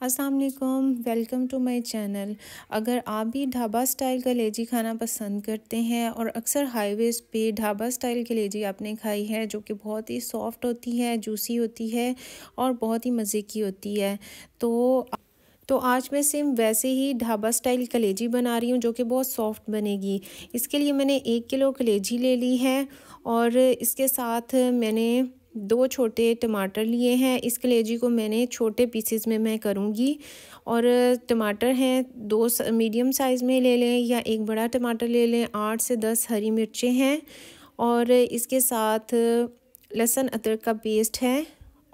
अस्सलाम वालेकुम, welcome to my channel. अगर आप भी ढाबा स्टाइल कलेजी खाना पसंद करते हैं और अक्सर हाईवेज़ पे ढाबा स्टाइल कलेजी आपने खाई है जो कि बहुत ही सॉफ्ट होती है, जूसी होती है और बहुत ही मज़े की होती है, तो आज मैं सेम वैसे ही ढाबा स्टाइल कलेजी बना रही हूँ जो कि बहुत सॉफ्ट बनेगी। इसके लिए मैंने 1 किलो कलेजी ले ली है और इसके साथ मैंने 2 छोटे टमाटर लिए हैं। इस कलेजी को मैंने छोटे पीसेस में मैं करूँगी और टमाटर हैं 2 मीडियम साइज़ में ले लें या एक बड़ा टमाटर ले लें। 8 से 10 हरी मिर्चें हैं और इसके साथ लहसुन अदरक का पेस्ट है।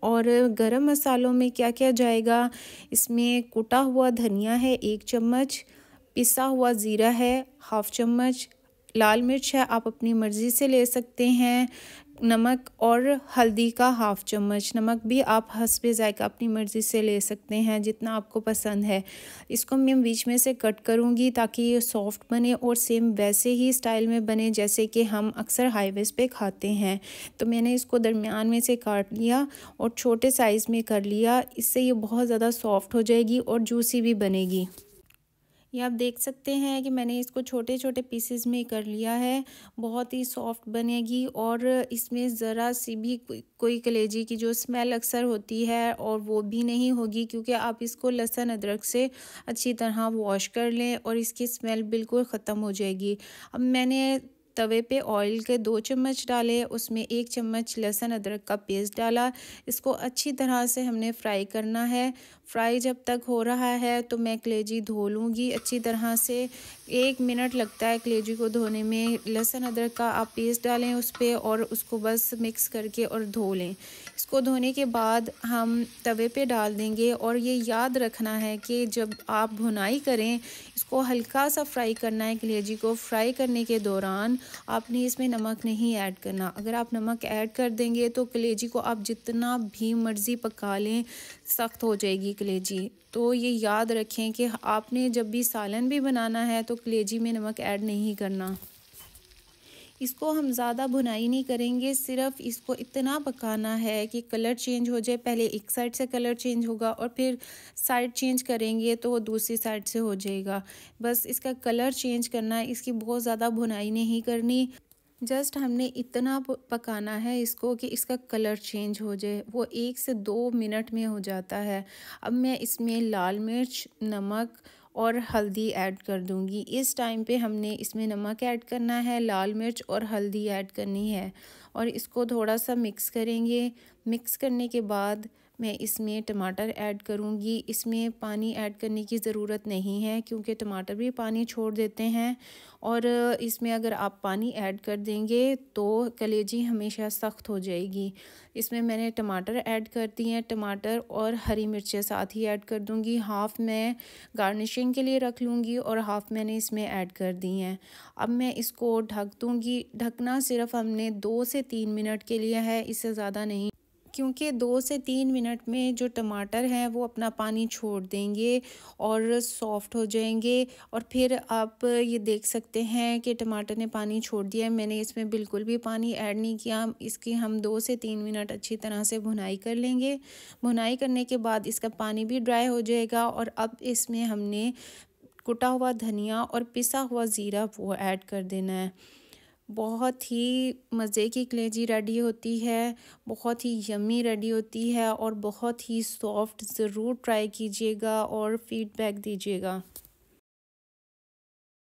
और गरम मसालों में क्या क्या जाएगा, इसमें कुटा हुआ धनिया है 1 चम्मच, पिसा हुआ ज़ीरा है 1/2 चम्मच, लाल मिर्च है आप अपनी मर्ज़ी से ले सकते हैं, नमक और हल्दी का 1/2 चम्मच। नमक भी आप हस्बे ज़ायक़ा अपनी मर्ज़ी से ले सकते हैं जितना आपको पसंद है। इसको मैं बीच में से कट करूँगी ताकि ये सॉफ्ट बने और सेम वैसे ही स्टाइल में बने जैसे कि हम अक्सर हाईवेज़ पे खाते हैं। तो मैंने इसको दरमियान में से काट लिया और छोटे साइज़ में कर लिया। इससे ये बहुत ज़्यादा सॉफ्ट हो जाएगी और जूसी भी बनेगी। ये आप देख सकते हैं कि मैंने इसको छोटे छोटे पीसेस में कर लिया है। बहुत ही सॉफ्ट बनेगी और इसमें ज़रा सी भी कोई कलेजी की जो स्मेल अक्सर होती है और वो भी नहीं होगी, क्योंकि आप इसको लहसुन अदरक से अच्छी तरह वॉश कर लें और इसकी स्मेल बिल्कुल ख़त्म हो जाएगी। अब मैंने तवे पे ऑयल के 2 चम्मच डाले, उसमें 1 चम्मच लहसुन अदरक का पेस्ट डाला। इसको अच्छी तरह से हमने फ्राई करना है। फ्राई जब तक हो रहा है तो मैं कलेजी धो लूँगी अच्छी तरह से। 1 मिनट लगता है कलेजी को धोने में। लहसुन अदरक का आप पेस्ट डालें उस पर और उसको बस मिक्स करके और धो लें। इसको धोने के बाद हम तवे पे डाल देंगे और ये याद रखना है कि जब आप भुनाई करें इसको हल्का सा फ्राई करना है। कलेजी को फ्राई करने के दौरान आपने इसमें नमक नहीं ऐड करना। अगर आप नमक ऐड कर देंगे तो कलेजी को आप जितना भी मर्ज़ी पका लें सख्त हो जाएगी कलेजी। तो ये याद रखें कि आपने जब भी सालन भी बनाना है तो कलेजी में नमक ऐड नहीं करना। इसको हम ज़्यादा भुनाई नहीं करेंगे, सिर्फ इसको इतना पकाना है कि कलर चेंज हो जाए। पहले एक साइड से कलर चेंज होगा और फिर साइड चेंज करेंगे तो वो दूसरी साइड से हो जाएगा। बस इसका कलर चेंज करना है, इसकी बहुत ज़्यादा भुनाई नहीं करनी। जस्ट हमने इतना पकाना है इसको कि इसका कलर चेंज हो जाए। वो 1 से 2 मिनट में हो जाता है। अब मैं इसमें लाल मिर्च, नमक और हल्दी ऐड कर दूंगी। इस टाइम पे हमने इसमें नमक ऐड करना है, लाल मिर्च और हल्दी ऐड करनी है और इसको थोड़ा सा मिक्स करेंगे। मिक्स करने के बाद मैं इसमें टमाटर ऐड करूंगी। इसमें पानी ऐड करने की ज़रूरत नहीं है क्योंकि टमाटर भी पानी छोड़ देते हैं और इसमें अगर आप पानी ऐड कर देंगे तो कलेजी हमेशा सख्त हो जाएगी। इसमें मैंने टमाटर ऐड कर दिए हैं, टमाटर और हरी मिर्चें साथ ही ऐड कर दूंगी। हाफ़ मैं गार्निशिंग के लिए रख लूँगी और हाफ़ मैंने इसमें ऐड कर दी हैं। अब मैं इसको ढक दूँगी। ढकना सिर्फ हमने 2 से 3 मिनट के लिए है, इससे ज़्यादा नहीं, क्योंकि 2 से 3 मिनट में जो टमाटर हैं वो अपना पानी छोड़ देंगे और सॉफ्ट हो जाएंगे। और फिर आप ये देख सकते हैं कि टमाटर ने पानी छोड़ दिया है। मैंने इसमें बिल्कुल भी पानी ऐड नहीं किया। इसकी हम 2 से 3 मिनट अच्छी तरह से भुनाई कर लेंगे। भुनाई करने के बाद इसका पानी भी ड्राई हो जाएगा और अब इसमें हमने कुटा हुआ धनिया और पिसा हुआ ज़ीरा वो ऐड कर देना है। बहुत ही मज़े की कलेजी रेडी होती है, बहुत ही यम्मी रेडी होती है और बहुत ही सॉफ्ट। ज़रूर ट्राई कीजिएगा और फीडबैक दीजिएगा।